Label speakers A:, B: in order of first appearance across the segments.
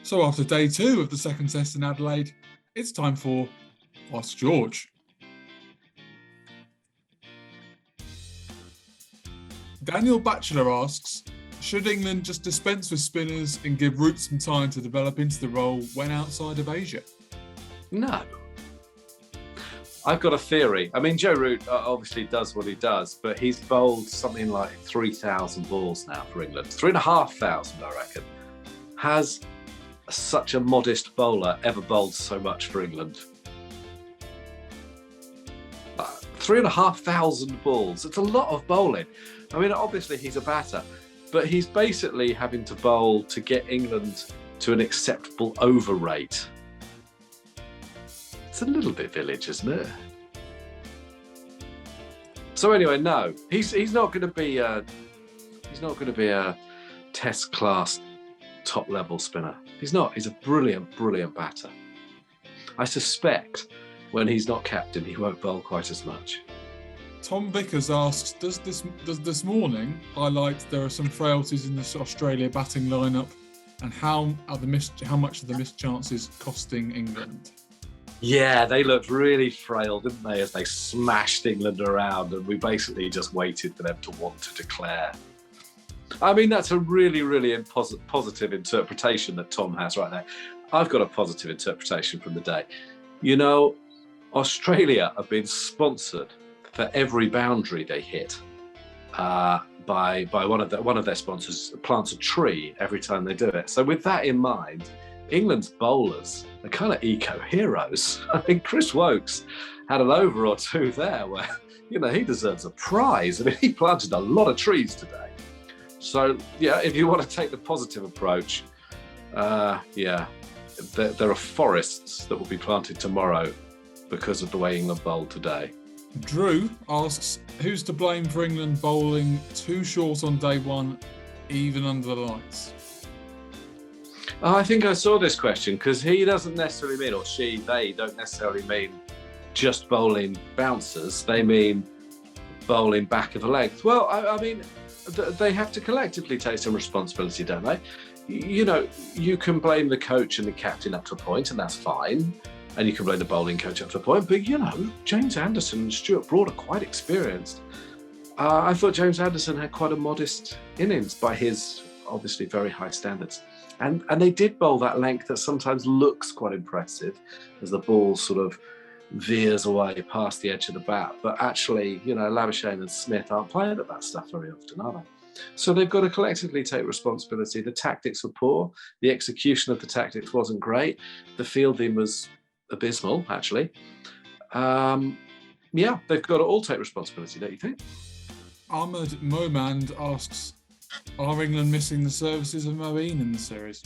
A: So after day 2 of the second test in Adelaide, it's time for Ask George. Daniel Batchelor asks, should England just dispense with spinners and give Root some time to develop into the role when outside of Asia?
B: No. I've got a theory. I mean, Joe Root obviously does what he does, but he's bowled something like 3,000 balls now for England. 3,500, I reckon. Has such a modest bowler ever bowled so much for England? 3,500 balls. It's a lot of bowling. I mean, obviously he's a batter, but he's basically having to bowl to get England to an acceptable over rate. It's a little bit village, isn't it? So anyway, no, he's not going to be a Test class top level spinner. He's not. He's a brilliant batter. I suspect when he's not captain, he won't bowl quite as much.
A: Tom Vickers asks, does this morning highlight there are some frailties in this Australia batting lineup, and how much are the missed chances costing England?
B: Yeah, they looked really frail, didn't they, as they smashed England around, and we basically just waited for them to want to declare. I mean, that's a really positive interpretation that Tom has right there. I've got a positive interpretation from the day. You know, Australia have been sponsored for every boundary they hit by one of their sponsors plants a tree every time they do it. So with that in mind, England's bowlers are kind of eco-heroes. I mean, Chris Wokes had an over or two there where, you know, he deserves a prize. I mean, he planted a lot of trees today. So, yeah, if you want to take the positive approach, there are forests that will be planted tomorrow because of the way England bowled today.
A: Drew asks, who's to blame for England bowling too short on day 1, even under the lights?
B: I think I saw this question because he doesn't necessarily mean, or they don't necessarily mean just bowling bouncers. They mean bowling back of the legs. Well, I mean, they have to collectively take some responsibility, don't they? You know, you can blame the coach and the captain up to a point, and that's fine. And you can blame the bowling coach up to a point. But, you know, James Anderson and Stuart Broad are quite experienced. I thought James Anderson had quite a modest innings by his obviously very high standards. And they did bowl that length that sometimes looks quite impressive as the ball sort of veers away past the edge of the bat. But actually, you know, Labuschagne and Smith aren't playing at that stuff very often, are they? So they've got to collectively take responsibility. The tactics were poor. The execution of the tactics wasn't great. The fielding was abysmal, actually. Yeah, they've got to all take responsibility, don't you think?
A: Ahmed Momand asks, are England missing the services of Moeen in the series?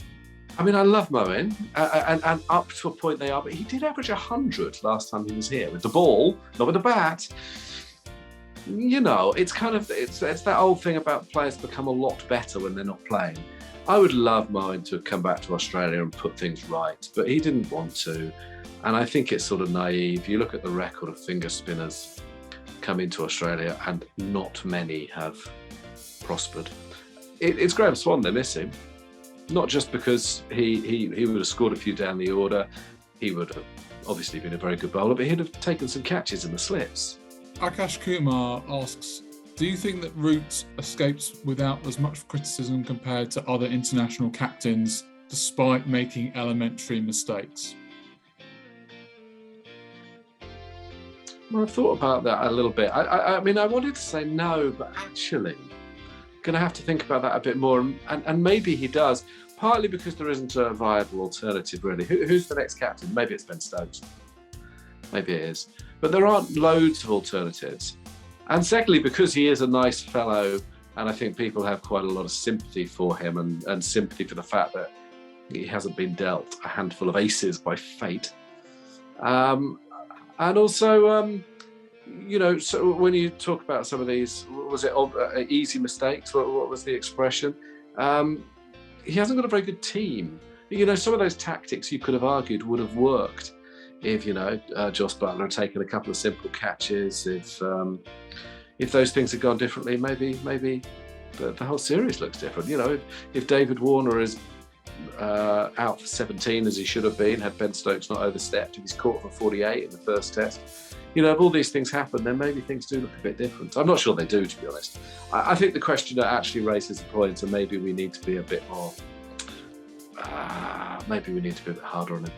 B: I mean, I love Moeen, and up to a point they are, but he did average 100 last time he was here with the ball, not with the bat. You know, it's that old thing about players become a lot better when they're not playing. I would love Moeen to have come back to Australia and put things right, but he didn't want to. And I think it's sort of naive. You look at the record of finger spinners come into Australia, and not many have prospered. It's Graham Swann they miss him. Not just because he would have scored a few down the order. He would have obviously been a very good bowler, but he'd have taken some catches in the slips.
A: Akash Kumar asks, do you think that Root escapes without as much criticism compared to other international captains, despite making elementary mistakes?
B: Well, I've thought about that a little bit. I mean, I wanted to say no, but actually, going to have to think about that a bit more. And maybe he does, partly because there isn't a viable alternative, really. Who's the next captain? Maybe it's Ben Stokes. Maybe it is. But there aren't loads of alternatives. And secondly, because he is a nice fellow, and I think people have quite a lot of sympathy for him and sympathy for the fact that he hasn't been dealt a handful of aces by fate. And also, you know, so when you talk about some of these, was it easy mistakes? What was the expression? He hasn't got a very good team. You know, some of those tactics you could have argued would have worked if, you know, Jos Buttler had taken a couple of simple catches. If those things had gone differently, maybe the whole series looks different. You know, if David Warner is out for 17 as he should have been, had Ben Stokes not overstepped, if he's caught for 48 in the first test. If all these things happen, then maybe things do look a bit different. I'm not sure they do, to be honest. I think the questioner actually raises the point, and maybe we need to be a bit more, maybe we need to be a bit harder on him.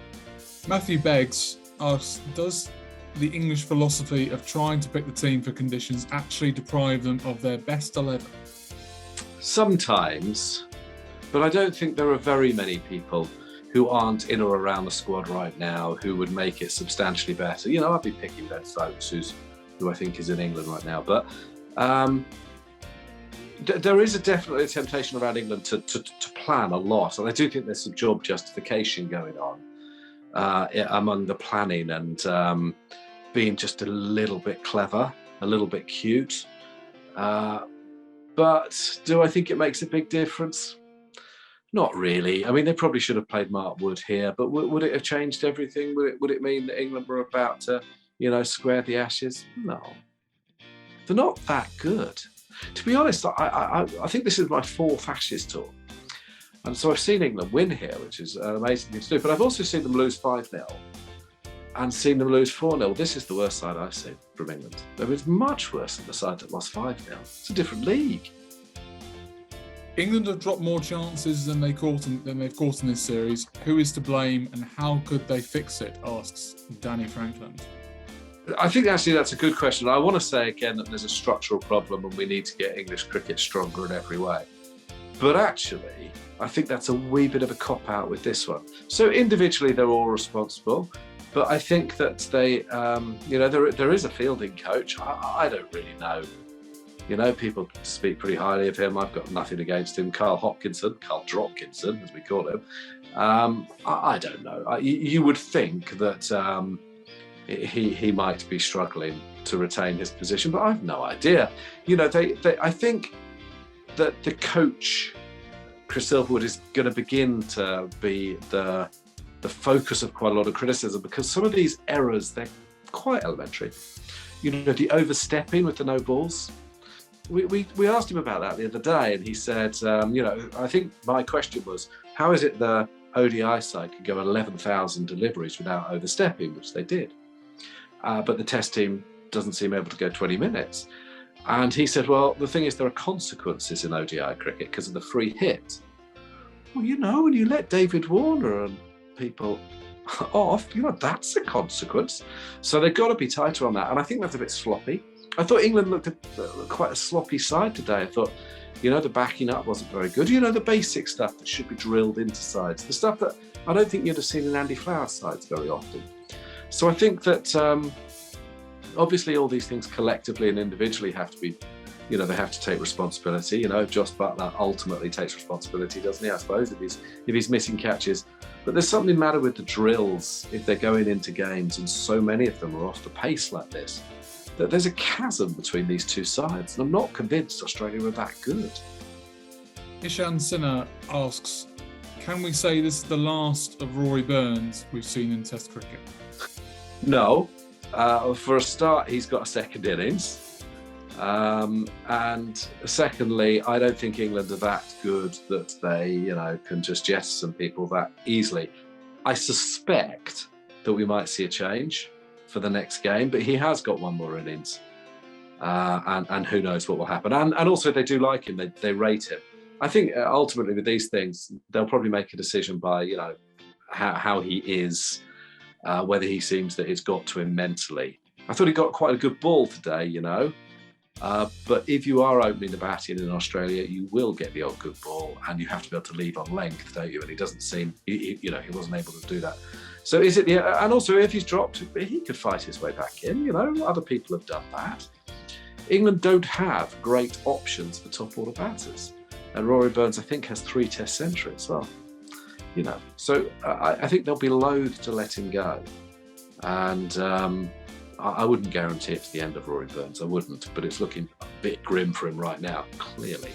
A: Matthew Beggs asks, does the English philosophy of trying to pick the team for conditions actually deprive them of their best 11?
B: Sometimes, but I don't think there are very many people who aren't in or around the squad right now who would make it substantially better. I'd be picking Ben Stokes, who I think is in England right now. But there is definitely a temptation around England to plan a lot. And I do think there's some job justification going on among the planning and being just a little bit clever, a little bit cute. But do I think it makes a big difference? Not really. I mean, they probably should have played Mark Wood here, but would it have changed everything? Would it mean that England were about to, square the Ashes? No. They're not that good. To be honest, I think this is my 4th Ashes tour. And so I've seen England win here, which is an amazing thing to do, but I've also seen them lose 5-0 and seen them lose 4-0. This is the worst side I've seen from England. It was much worse than the side that lost 5-0. It's a different league.
A: England have dropped more chances than they've caught in this series. Who is to blame, and how could they fix it? Asks Danny Franklin.
B: I think actually that's a good question. I want to say again that there's a structural problem and we need to get English cricket stronger in every way. But actually, I think that's a wee bit of a cop-out with this one. So individually, they're all responsible. But I think that they, there is a fielding coach. I don't really know. People speak pretty highly of him. I've got nothing against him. Carl Dropkinson, as we call him. I don't know. You would think that he might be struggling to retain his position, but I've no idea. I think that the coach, Chris Silverwood, is going to begin to be the focus of quite a lot of criticism, because some of these errors, they're quite elementary. The overstepping with the no balls. We asked him about that the other day, and he said, I think my question was, how is it the ODI side could go 11,000 deliveries without overstepping, which they did. But the test team doesn't seem able to go 20 minutes. And he said, well, the thing is, there are consequences in ODI cricket because of the free hit. Well, when you let David Warner and people off, that's a consequence. So they've got to be tighter on that. And I think that's a bit sloppy. I thought England looked quite a sloppy side today. I thought, the backing up wasn't very good. The basic stuff that should be drilled into sides. The stuff that I don't think you'd have seen in Andy Flower's sides very often. So I think that obviously all these things collectively and individually have to be, they have to take responsibility. Joss Buttler ultimately takes responsibility, doesn't he? I suppose if he's missing catches. But there's something matter with the drills if they're going into games, and so many of them are off the pace like this, that there's a chasm between these two sides. And I'm not convinced Australia are that good.
A: Ishan Sinha asks, can we say this is the last of Rory Burns we've seen in Test cricket?
B: No. For a start, he's got a second innings. And secondly, I don't think England are that good that they, can just jettison people that easily. I suspect that we might see a change for the next game, but he has got one more innings. And who knows what will happen. And also they do like him, they rate him. I think ultimately with these things, they'll probably make a decision by, how he is, whether he seems that it's got to him mentally. I thought he got quite a good ball today, but if you are opening the batting in Australia, you will get the odd good ball, and you have to be able to leave on length, don't you? And he doesn't seem, he wasn't able to do that. So is it and also if he's dropped, he could fight his way back in, other people have done that. England don't have great options for top order batters. And Rory Burns, I think, has 3 Test centuries. Well, so I think they'll be loath to let him go. And I wouldn't guarantee it's the end of Rory Burns. I wouldn't, but it's looking a bit grim for him right now, clearly.